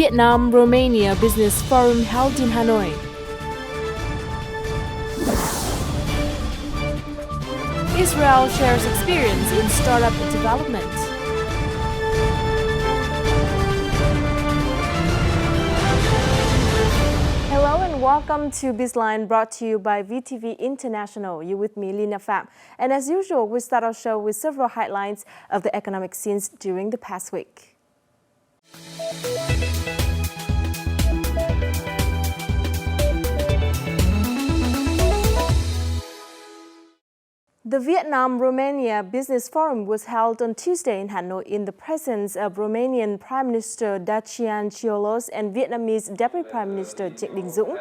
Vietnam-Romania Business Forum held in Hanoi. Israel shares experience in startup development. Hello and welcome to BizLine, brought to you by VTV International. You're with me, Lina Pham. And as usual, we start our show with several highlights of the economic scenes during the past week. The Vietnam-Romania Business Forum was held on Tuesday in Hanoi in the presence of Romanian Prime Minister Dacian Cioloș and Vietnamese Deputy Prime Minister Trịnh Đình Dũng.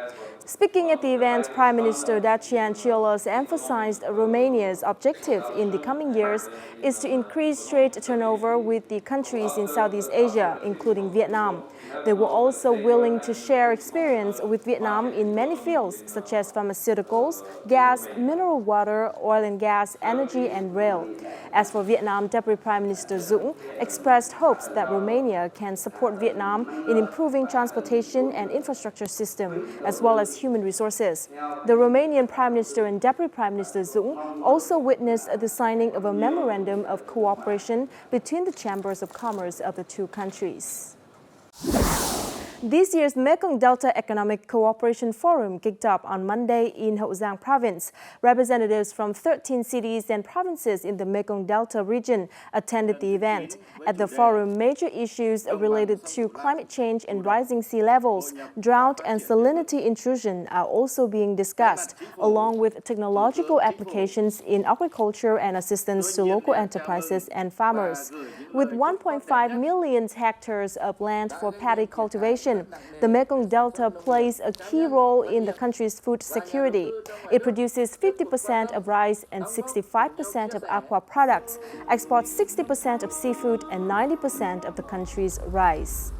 Speaking at the event, Prime Minister Dacian Cioloș emphasized Romania's objective in the coming years is to increase trade turnover with the countries in Southeast Asia, including Vietnam. They were also willing to share experience with Vietnam in many fields, such as pharmaceuticals, gas, mineral water, oil and gas, energy and rail. As for Vietnam, Deputy Prime Minister Dũng expressed hopes that Romania can support Vietnam in improving transportation and infrastructure system, as well as human resources. The Romanian Prime Minister and Deputy Prime Minister Dũng also witnessed the signing of a memorandum of cooperation between the chambers of commerce of the two countries. This year's Mekong Delta Economic Cooperation Forum kicked off on Monday in Hậu Giang Province. Representatives from 13 cities and provinces in the Mekong Delta region attended the event. At the forum, major issues related to climate change and rising sea levels, drought and salinity intrusion are also being discussed, along with technological applications in agriculture and assistance to local enterprises and farmers. With 1.5 million hectares of land for paddy cultivation, the Mekong Delta plays a key role in the country's food security. It produces 50% of rice and 65% of aqua products, exports 60% of seafood and 90% of the country's rice.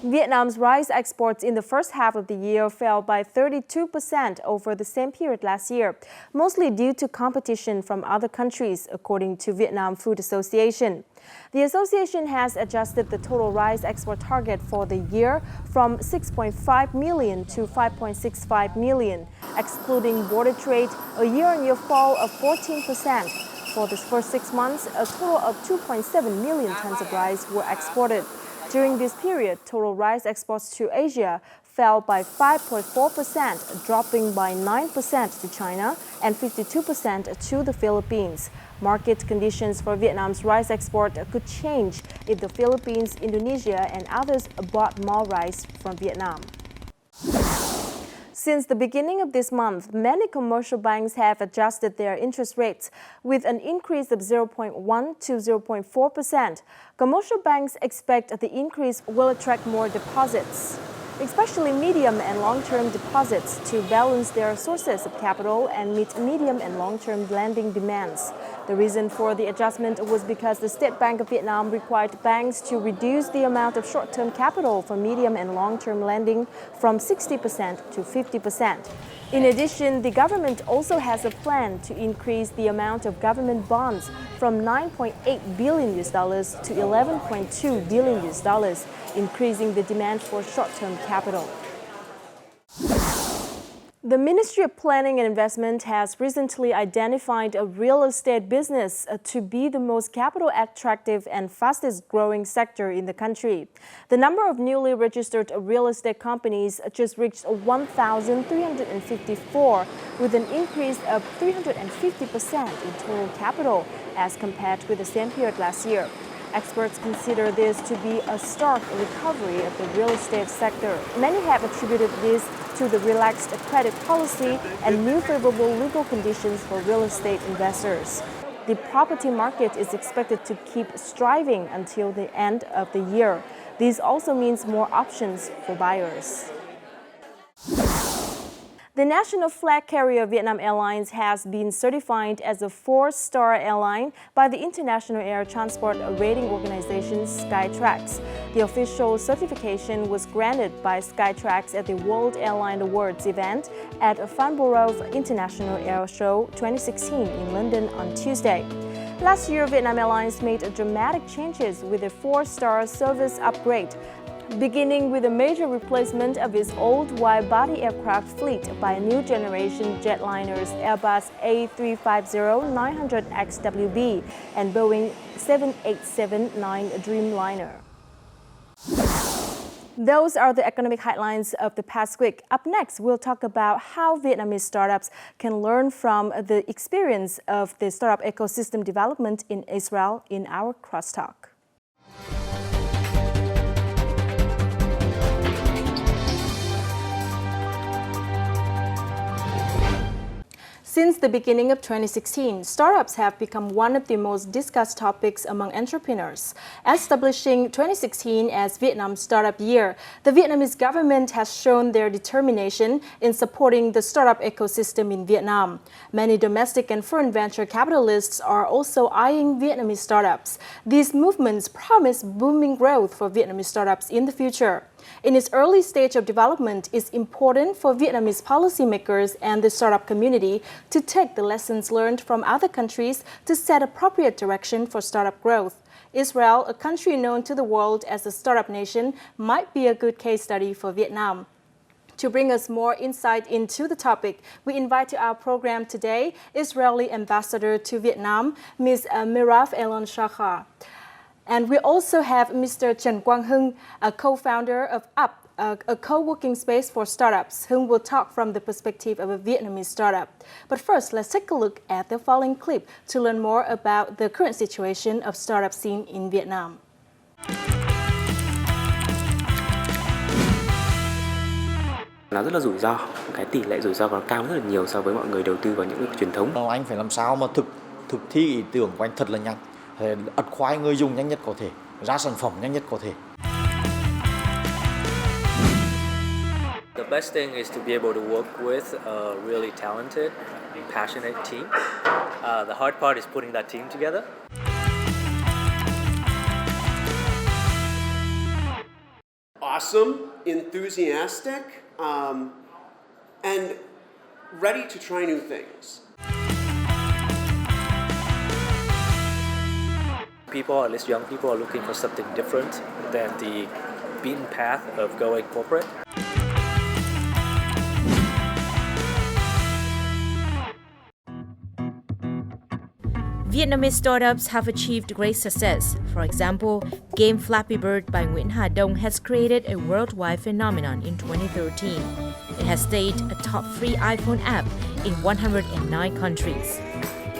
Vietnam's rice exports in the first half of the year fell by 32% over the same period last year, mostly due to competition from other countries, according to Vietnam Food Association. The association has adjusted the total rice export target for the year from 6.5 million to 5.65 million, excluding border trade, a year-on-year fall of 14%. For the first 6 months, a total of 2.7 million tons of rice were exported. During this period, total rice exports to Asia fell by 5.4%, dropping by 9% to China and 52% to the Philippines. Market conditions for Vietnam's rice export could change if the Philippines, Indonesia, and others bought more rice from Vietnam. Since the beginning of this month, many commercial banks have adjusted their interest rates with an increase of 0.1 to 0.4%. Commercial banks expect the increase will attract more deposits, especially medium and long-term deposits, to balance their sources of capital and meet medium and long-term lending demands. The reason for the adjustment was because the State Bank of Vietnam required banks to reduce the amount of short-term capital for medium and long-term lending from 60% to 50%. In addition, the government also has a plan to increase the amount of government bonds from $9.8 billion to $11.2 billion, increasing the demand for short-term capital. The Ministry of Planning and Investment has recently identified a real estate business to be the most capital attractive and fastest growing sector in the country. The number of newly registered real estate companies just reached 1,354, with an increase of 350% in total capital as compared with the same period last year. Experts consider this to be a stark recovery of the real estate sector. Many have attributed this to the relaxed credit policy and new favorable legal conditions for real estate investors. The property market is expected to keep striving until the end of the year. This also means more options for buyers. The national flag carrier Vietnam Airlines has been certified as a 4-star airline by the international air transport rating organization Skytrax. The official certification was granted by Skytrax at the World Airline Awards event at Farnborough International Air Show 2016 in London on Tuesday. Last year, Vietnam Airlines made dramatic changes with a 4-star service upgrade. beginning with a major replacement of its old wide-body aircraft fleet by a new generation jetliners Airbus A350-900XWB and Boeing 787-9 Dreamliner. Those are the economic headlines of the past week. Up next, we'll talk about how Vietnamese startups can learn from the experience of the startup ecosystem development in Israel in our crosstalk. Since the beginning of 2016, startups have become one of the most discussed topics among entrepreneurs. Establishing 2016 as Vietnam's Startup Year, the Vietnamese government has shown their determination in supporting the startup ecosystem in Vietnam. Many domestic and foreign venture capitalists are also eyeing Vietnamese startups. These movements promise booming growth for Vietnamese startups in the future. In its early stage of development, it's important for Vietnamese policymakers and the startup community to take the lessons learned from other countries to set appropriate direction for startup growth. Israel, a country known to the world as a startup nation, might be a good case study for Vietnam. To bring us more insight into the topic, we invite to our program today Israeli Ambassador to Vietnam, Ms. Mirav Elon-Shachar. And we also have Mr. Trần Quang Hưng, a co-founder of UP, a co-working space for startups, whom will talk from the perspective of a Vietnamese startup. But first, let's take a look at the following clip to learn more about the current situation of startup scene in Vietnam. Nó rất là rủi ro, cái tỷ lệ rủi ro còn cao rất là nhiều so với mọi người đầu tư vào những cái truyền thống. Anh phải làm sao mà thực thi ý tưởng của anh thật là nhanh, acquire người dùng nhanh nhất có thể, ra sản phẩm nhanh nhất có thể. The best thing is to be able to work with a really talented and passionate team. The hard part is putting that team together. Awesome, enthusiastic, and ready to try new things. People, at least young people, are looking for something different than the beaten path of going corporate. Vietnamese startups have achieved great success. For example, game Flappy Bird by Nguyễn Hà Đông has created a worldwide phenomenon in 2013. It has stayed a top free iPhone app in 109 countries.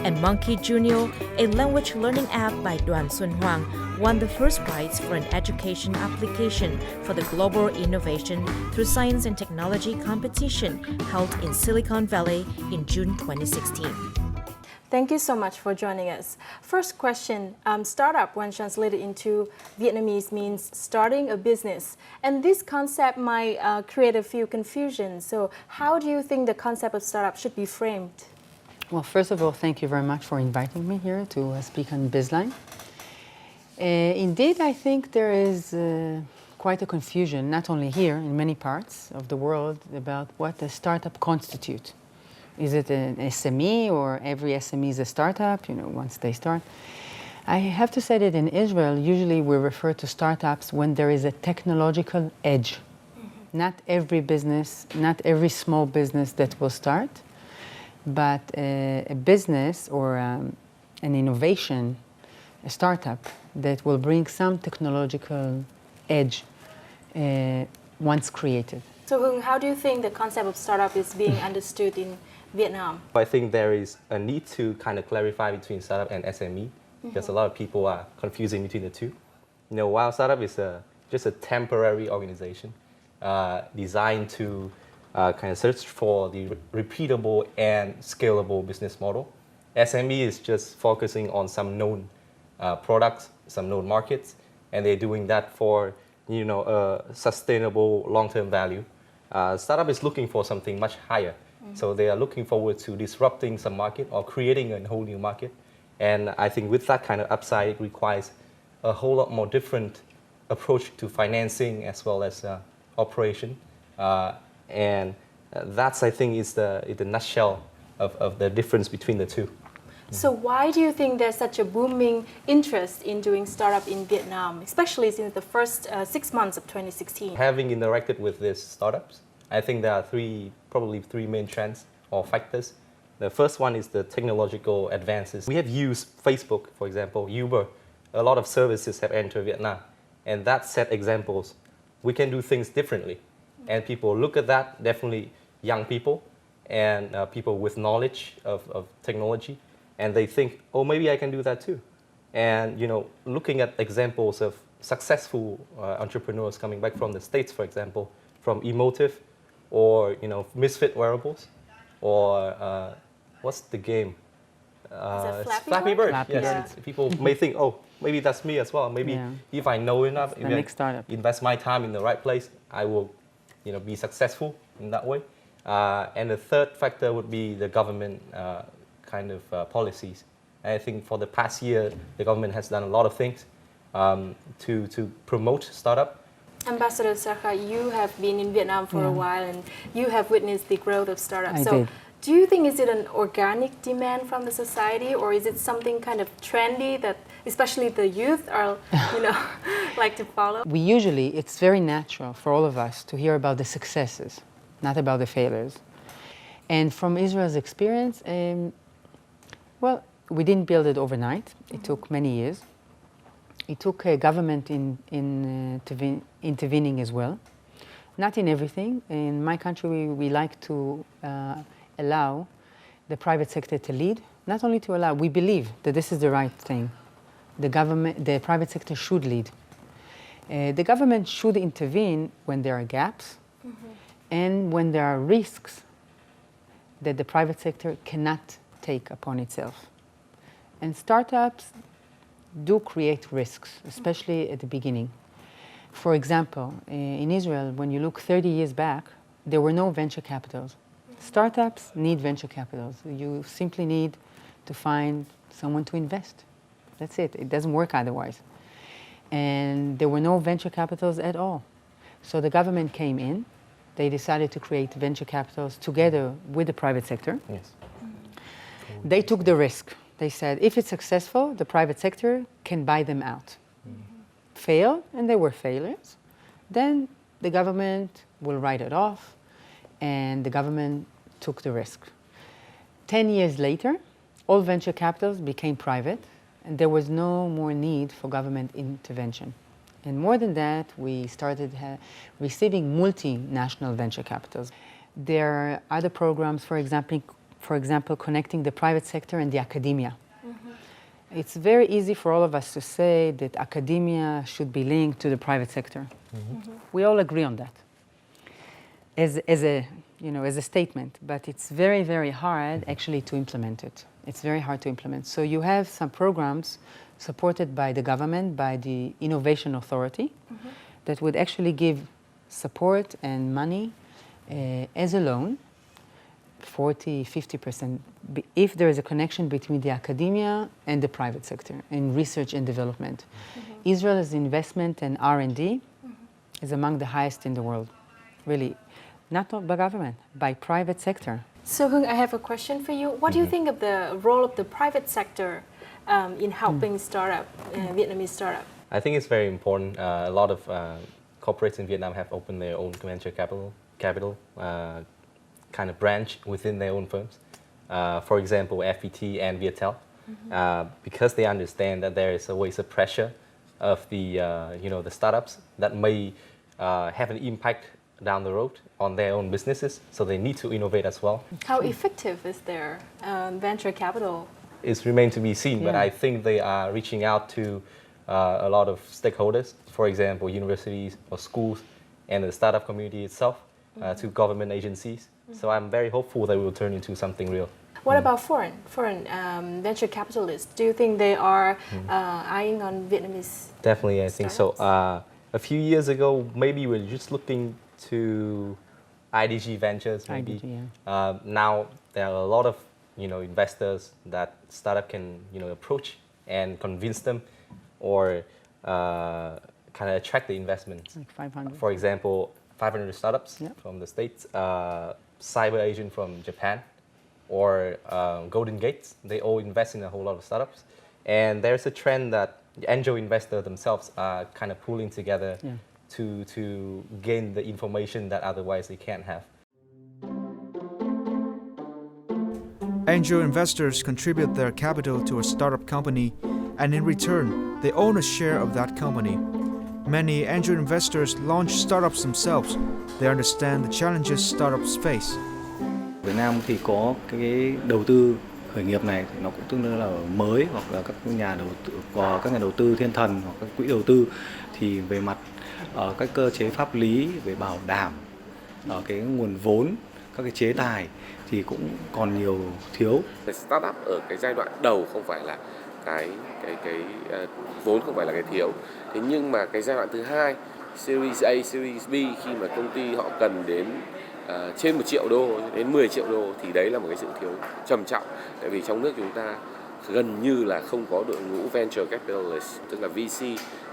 And Monkey Junior, a language learning app by Đoàn Xuân Hoàng, won the first prize for an education application for the global innovation through science and technology competition held in Silicon Valley in June 2016. Thank you so much for joining us. First question, startup when translated into Vietnamese means starting a business. And this concept might create a few confusions. So how do you think the concept of startup should be framed? Well, first of all, thank you very much for inviting me here to speak on BizLine. Indeed, I think there is quite a confusion, not only here, in many parts of the world, about what a startup constitutes. Is it an SME, or every SME is a startup, once they start? I have to say that in Israel, usually we refer to startups when there is a technological edge. Mm-hmm. Not every business, not every small business that will start, but a business or an innovation, a startup that will bring some technological edge once created. So Hưng, how do you think the concept of startup is being understood in Vietnam? I think there is a need to kind of clarify between startup and SME, because a lot of people are confusing between the two. While startup is just a temporary organization designed to kind of search for the repeatable and scalable business model, SME is just focusing on some known products, some known markets, and they're doing that for a sustainable long-term value. Startup is looking for something much higher. So they are looking forward to disrupting some market or creating a whole new market. And I think with that kind of upside, it requires a whole lot more different approach to financing as well as operation. And that's, I think, is the nutshell of the difference between the two. So why do you think there's such a booming interest in doing startup in Vietnam, especially since the first 6 months of 2016? Having interacted with these startups, I think there are probably three main trends or factors. The first one is the technological advances. We have used Facebook, for example, Uber. A lot of services have entered Vietnam, and that set examples. We can do things differently, and people look at that, definitely young people and people with knowledge of technology, and they think, oh, maybe I can do that too. And looking at examples of successful entrepreneurs coming back from the States, for example, from Emotive, or Misfit Wearables, or what's the game? Flappy Bird? Flappy Yes. Bird. People may think, oh, maybe that's me as well. Maybe if I know enough, if next startup. invest my time in the right place, I will, be successful in that way. And the third factor would be the government policies. And I think for the past year, the government has done a lot of things to promote startup. Ambassador Sakha, you have been in Vietnam for a while and you have witnessed the growth of startups. I So did. do you think is it an organic demand from the society, or is it something kind of trendy that especially the youth are, like to follow? It's very natural for all of us to hear about the successes, not about the failures. And from Israel's experience, well, we didn't build it overnight. It took many years. It took government intervening as well. Not in everything. In my country, we like to allow the private sector to lead. Not only to allow, we believe that this is the right thing. The private sector should lead. The government should intervene when there are gaps and when there are risks that the private sector cannot take upon itself. And startups do create risks, especially at the beginning. For example, in Israel, when you look 30 years back, there were no venture capitals. Startups need venture capitals. You simply need to find someone to invest. That's it. It doesn't work otherwise. And there were no venture capitals at all. So the government came in. They decided to create venture capitals together with the private sector. Yes. They took the risk. They said, if it's successful, the private sector can buy them out. Fail, and they were failures, then the government will write it off, and the government took the risk. 10 years later, all venture capitals became private, and there was no more need for government intervention. And more than that, we started receiving multinational venture capitals. There are other programs, for example, connecting the private sector and the academia. It's very easy for all of us to say that academia should be linked to the private sector. We all agree on that as a statement, but it's very, very hard actually to implement it. It's very hard to implement. So you have some programs supported by the government, by the Innovation Authority, that would actually give support and money as a loan, 40, 50%, if there is a connection between the academia and the private sector in research and development. Israel's investment in R&D is among the highest in the world, really, not by government, by private sector. So Hưng, I have a question for you. What do you think of the role of the private sector in helping Vietnamese startup? I think it's very important. A lot of corporates in Vietnam have opened their own venture capital kind of branch within their own firms. For example, FPT and Viettel, because they understand that there is always a pressure of the startups that may have an impact down the road on their own businesses, so they need to innovate as well. How effective is their venture capital? It remains to be seen, but I think they are reaching out to a lot of stakeholders, for example, universities or schools and the startup community itself, to government agencies. So I'm very hopeful that it will turn into something real. What about foreign venture capitalists? Do you think they are eyeing on Vietnamese? Definitely, I think so. A few years ago, maybe we were just looking to IDG Ventures, maybe. IDG, now there are a lot of investors that startup can approach and convince them, or kind of attract the investments. Like 500. For example, 500 startups from the States, cyber agent from Japan, or Golden Gates. They all invest in a whole lot of startups. And there's a trend that the angel investors themselves are kind of pooling together to gain the information that otherwise they can't have. Angel investors contribute their capital to a startup company, and in return, they own a share of that company. Many angel investors launch startups themselves. They understand the challenges startups face. Việt Nam thì có cái đầu tư khởi nghiệp này thì nó cũng tương đối là mới, hoặc là các nhà đầu tư thiên thần hoặc các quỹ đầu tư thì về mặt các cơ chế pháp lý về bảo đảm cái nguồn vốn, các cái chế tài thì cũng còn nhiều thiếu. Startup ở cái giai đoạn đầu không phải là cái vốn không phải là cái thiếu. Thế nhưng mà cái giai đoạn thứ hai, Series A, Series B, khi mà công ty họ cần đến trên 1 triệu đô đến 10 triệu đô thì đấy là một cái sự thiếu trầm trọng. Tại vì trong nước chúng ta gần như là không có đội ngũ venture capitalist, tức là VC,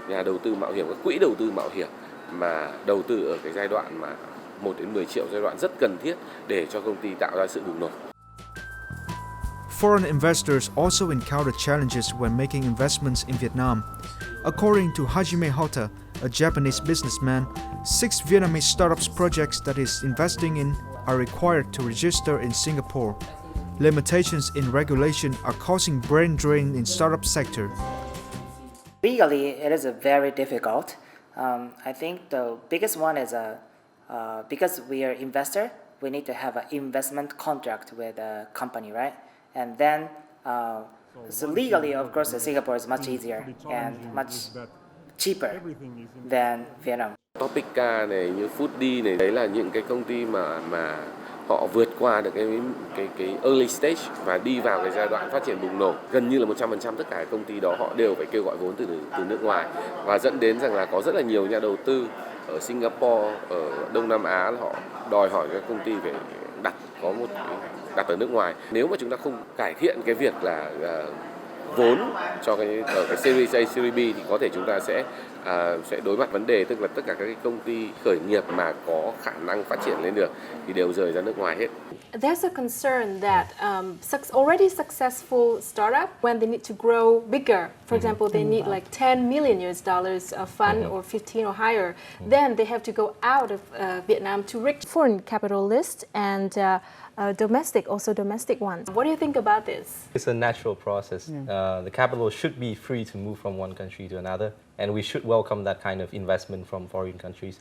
nhà đầu tư mạo hiểm, các quỹ đầu tư mạo hiểm mà đầu tư ở cái giai đoạn mà 1 đến 10 triệu, giai đoạn rất cần thiết để cho công ty tạo ra sự bùng nổ. Foreign investors also encounter challenges when making investments in Vietnam. According to Hajime Hota, a Japanese businessman, 6 Vietnamese startups projects that he's investing in are required to register in Singapore. Limitations in regulation are causing brain drain in startup sector. Legally, it is very difficult. I think the biggest one is because we are investor, we need to have an investment contract with a company, right? And then, so legally, of course, Singapore is much easier and much cheaper than Vietnam. Topica này, như Foodie này, đấy là những cái công ty mà họ vượt qua được cái early stage và đi vào cái giai đoạn phát triển bùng nổ. Gần như là 100% tất cả các công ty đó họ đều phải kêu gọi vốn từ nước ngoài, và dẫn đến rằng là có rất là nhiều nhà đầu tư ở Singapore, ở Đông Nam Á họ đòi hỏi các công ty phải đặt ở nước ngoài. Nếu mà chúng ta không cải thiện cái việc là vốn cho ở cái Series A, Series B thì có thể chúng ta sẽ đối mặt vấn đề, tức là tất cả các cái công ty khởi nghiệp mà có khả năng phát triển lên được thì đều rời ra nước ngoài hết. There's a concern that already successful startup, when they need to grow bigger, for example, they need like $10 million of fund or 15 or higher, then they have to go out of Vietnam to reach foreign capitalists and domestic ones. What do you think about this? It's a natural process. The capital should be free to move from one country to another, and we should welcome that kind of investment from foreign countries.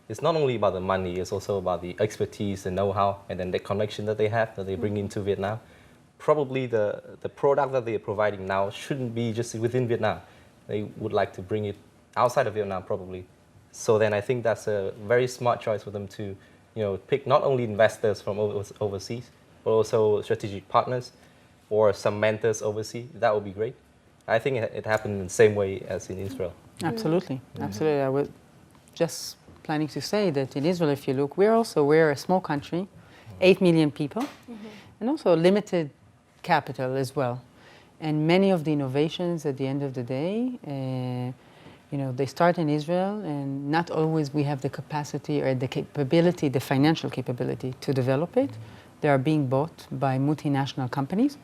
It's not only about the money, it's also about the expertise, the know-how, and then the connection that they have, that they bring into Vietnam. Probably the product that they are providing now shouldn't be just within Vietnam. They would like to bring it outside of Vietnam, probably. So then I think that's a very smart choice for them to pick not only investors from overseas, but also strategic partners or some mentors overseas. That would be great. I think it happened in the same way as in Israel. Absolutely, absolutely. I was just planning to say that in Israel, if you look, we're a small country, 8 million people, and also limited capital as well. And many of the innovations at the end of the day, they start in Israel, and not always we have the capacity or the capability, the financial capability to develop it. They are being bought by multinational companies.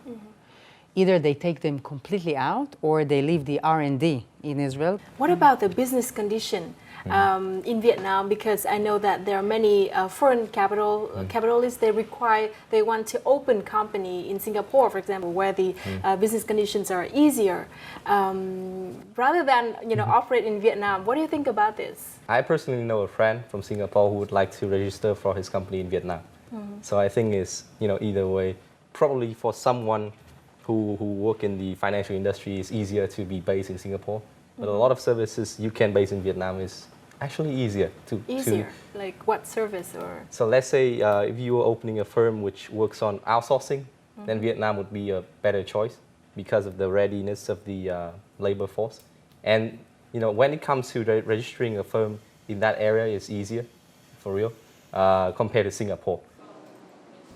Either they take them completely out or they leave the R&D in Israel. What about the business condition in Vietnam? Because I know that there are many foreign capitalists, they want to open company in Singapore, for example, where the business conditions are easier. Rather than operate in Vietnam, what do you think about this? I personally know a friend from Singapore who would like to register for his company in Vietnam. So I think it's either way. Probably for someone who work in the financial industry, it's easier to be based in Singapore. But a lot of services you can base in Vietnam is actually easier to. Like what service or? So let's say if you were opening a firm which works on outsourcing, then Vietnam would be a better choice because of the readiness of the labor force. And when it comes to registering a firm in that area, it's easier, for real, compared to Singapore.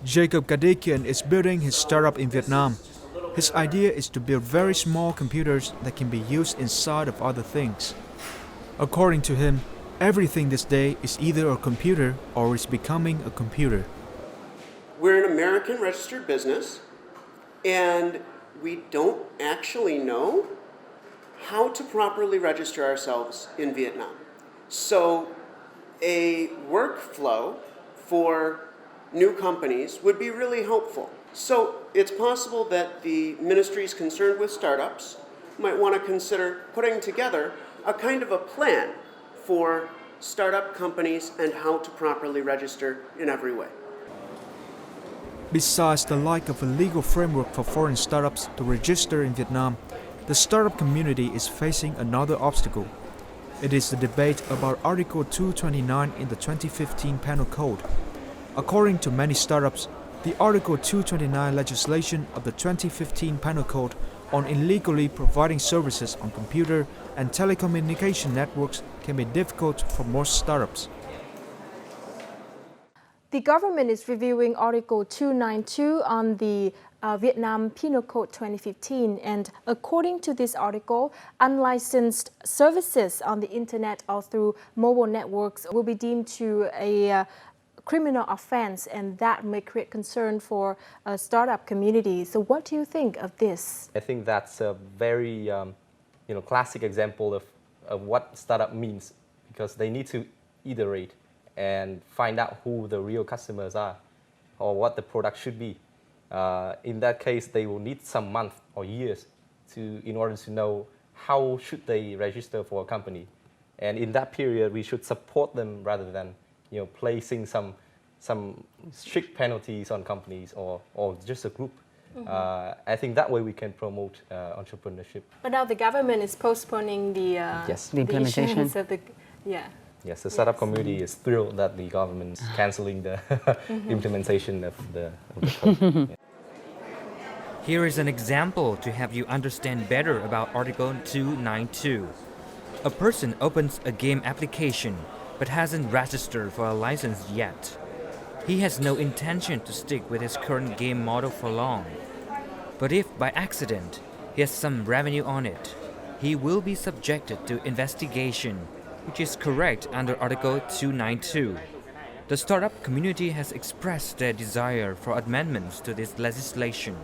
Jacob Kadekian is building his startup in Vietnam. His idea is to build very small computers that can be used inside of other things. According to him, everything this day is either a computer or is becoming a computer. we're an American registered business, and we don't actually know how to properly register ourselves in Vietnam. So a workflow for new companies would be really helpful. So it's possible that the ministries concerned with startups might want to consider putting together a kind of a plan for startup companies and how to properly register in every way. Besides the lack of a legal framework for foreign startups to register in Vietnam, the startup community is facing another obstacle. It is the debate about Article 229 in the 2015 Penal Code. According to many startups, the Article 229 legislation of the 2015 Penal Code on illegally providing services on computer and telecommunication networks can be difficult for most startups. The government is reviewing Article 292 on the Vietnam Penal Code 2015, and according to this article, unlicensed services on the internet or through mobile networks will be deemed to a criminal offense, and that may create concern for a startup community. So what do you think of this? I think that's a very classic example of what startup means, because they need to iterate and find out who the real customers are or what the product should be. In that case, they will need some months or years in order to know how should they register for a company. And in that period, we should support them rather than placing some strict penalties on companies or just a group. I think that way we can promote entrepreneurship. But now the government is postponing the implementation of the Yes, the startup community is thrilled that the government is cancelling the implementation of the code. Yeah. Here is an example to help you understand better about Article 292. A person opens a game application but hasn't registered for a license yet. He has no intention to stick with his current game model for long. But if by accident he has some revenue on it, he will be subjected to investigation, which is correct under Article 292. The startup community has expressed their desire for amendments to this legislation.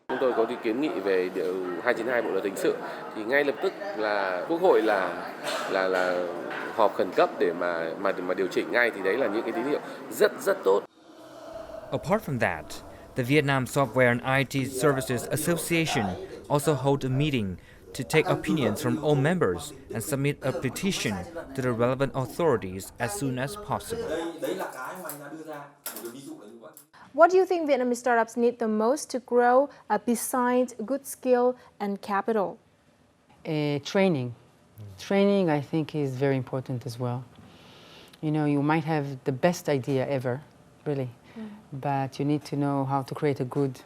Chúng tôi có cái kiến nghị về điều 292 Bộ luật hình sự thì ngay lập tức là Quốc hội là họp khẩn cấp để mà điều chỉnh ngay, thì đấy là những cái tín hiệu rất tốt. Apart from that, the Vietnam Software and IT Services Association also hold a meeting to take opinions from all members and submit a petition to the relevant authorities as soon as possible. What do you think Vietnamese startups need the most to grow besides good skill and capital? Training. Training, I think, is very important as well. You might have the best idea ever, really, but you need to know how to create a good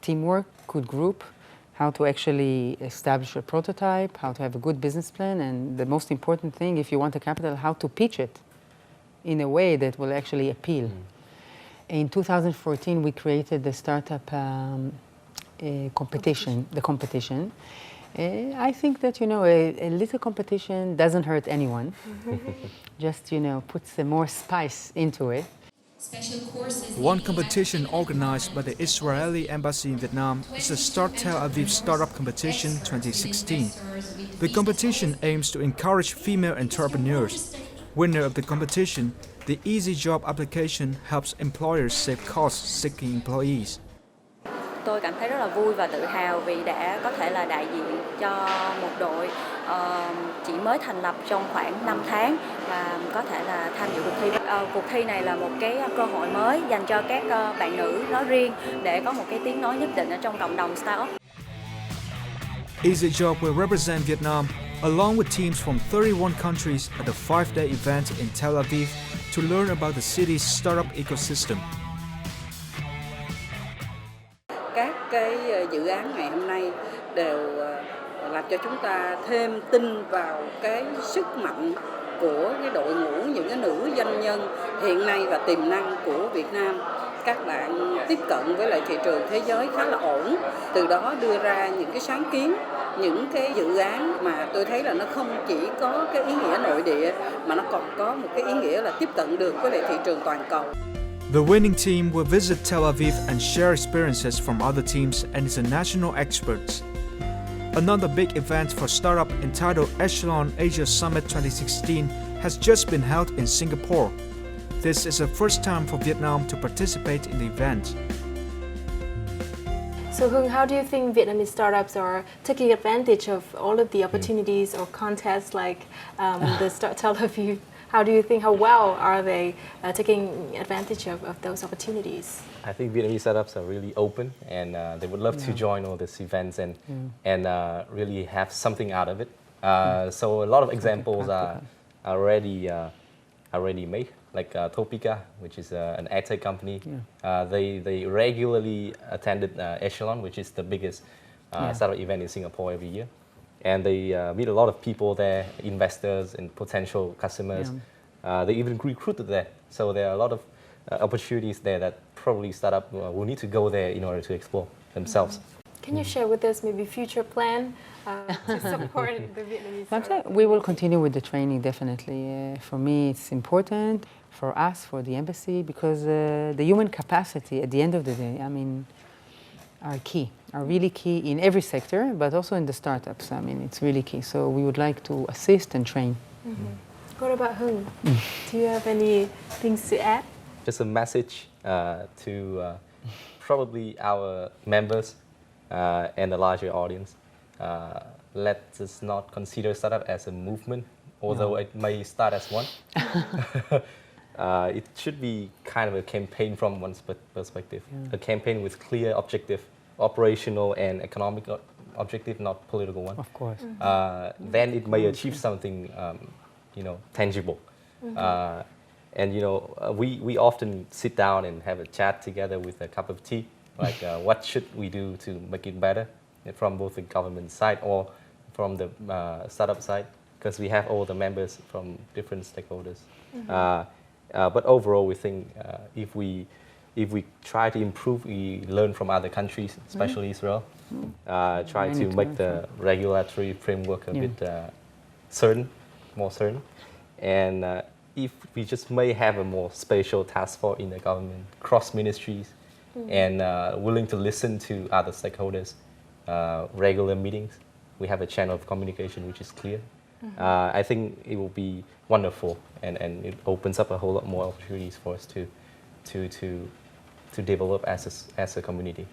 teamwork, good group, how to actually establish a prototype, how to have a good business plan, and the most important thing, if you want a capital, how to pitch it in a way that will actually appeal. In 2014, we created the startup competition. I think that, a little competition doesn't hurt anyone. Just, puts some more spice into it. One competition organized by the Israeli Embassy in Vietnam is the Start Tel Aviv Startup Competition 2016. The competition aims to encourage female entrepreneurs. Winner of the competition, the Easy Job application helps employers save costs seeking employees. Tôi cảm thấy rất là vui và tự hào vì đã có thể là đại diện cho một đội chỉ mới thành lập trong khoảng 5 tháng và có thể là tham dự cuộc thi. Cuộc thi này là một cái cơ hội mới dành cho các bạn nữ nói riêng để có một cái tiếng nói nhất định ở trong cộng đồng startup. Easy Job will represent Vietnam along with teams from 31 countries at the 5-day event in Tel Aviv to learn about the city's startup ecosystem. Các cái dự án ngày hôm nay đều làm cho chúng ta thêm tin vào cái sức mạnh của cái đội ngũ những cái nữ doanh nhân hiện nay và tiềm năng của Việt Nam. Các bạn tiếp cận với lại thị trường thế giới khá là ổn, từ đó đưa ra những cái sáng kiến, những cái dự án mà tôi thấy là nó không chỉ có cái ý nghĩa nội địa mà nó còn có một cái ý nghĩa là tiếp cận được với lại thị trường toàn cầu. The winning team will visit Tel Aviv and share experiences from other teams and international experts. Another big event for startup entitled Echelon Asia Summit 2016 has just been held in Singapore. This is the first time for Vietnam to participate in the event. So Hưng, how do you think Vietnamese startups are taking advantage of all of the opportunities or contests like the Tel Aviv? How do you think, how well are they taking advantage of those opportunities? I think Vietnamese startups are really open and they would love to join all these events and really have something out of it. So a lot of examples are already made, like Topica, which is an edtech company. They regularly attended Echelon, which is the biggest startup event in Singapore every year. And they meet a lot of people there, investors and potential customers. They even recruited there. So there are a lot of opportunities there that probably startup will need to go there in order to explore themselves. Can you share with us maybe future plan to support the Vietnamese startups? We will continue with the training, definitely. For me, it's important, for us, for the embassy, because the human capacity at the end of the day, I mean, are really key in every sector, but also in the startups. I mean, it's really key. So we would like to assist and train. What about Hưng? Do you have any things to add? Just a message to probably our members and the larger audience. Let us not consider startup as a movement, although it may start as one. It should be kind of a campaign from one's perspective, a campaign with clear objective, operational and economic objective, not political one. Of course. Then it may achieve something, tangible. And we often sit down and have a chat together with a cup of tea, like what should we do to make it better, from both the government side or from the startup side, because we have all the members from different stakeholders. But overall, we think if we try to improve, we learn from other countries, especially Israel. Try to make the regulatory framework a bit more certain. And if we just may have a more spatial task force in the government, cross ministries, and willing to listen to other stakeholders, regular meetings. We have a channel of communication which is clear. I think it will be wonderful, and it opens up a whole lot more opportunities for us to develop as a community.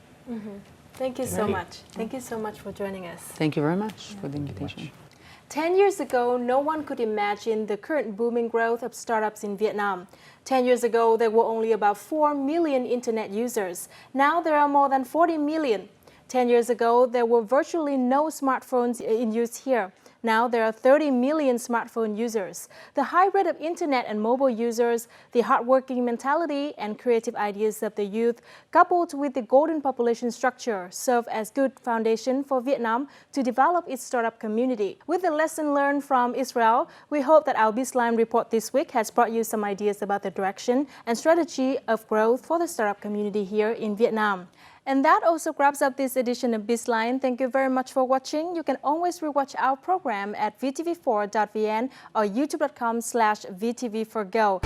Thank you so much. Thank you so much for joining us. Thank you very much for the invitation. 10 years ago, no one could imagine the current booming growth of startups in Vietnam. 10 years ago, there were only about 4 million internet users. Now there are more than 40 million. 10 years ago, there were virtually no smartphones in use here. Now there are 30 million smartphone users. The high rate of internet and mobile users, the hardworking mentality and creative ideas of the youth, coupled with the golden population structure, serve as good foundation for Vietnam to develop its startup community. With the lesson learned from Israel, we hope that our BizLine report this week has brought you some ideas about the direction and strategy of growth for the startup community here in Vietnam. And that also wraps up this edition of BizLine. Thank you very much for watching. You can always rewatch our program at vtv4.vn or youtube.com/vtv4go.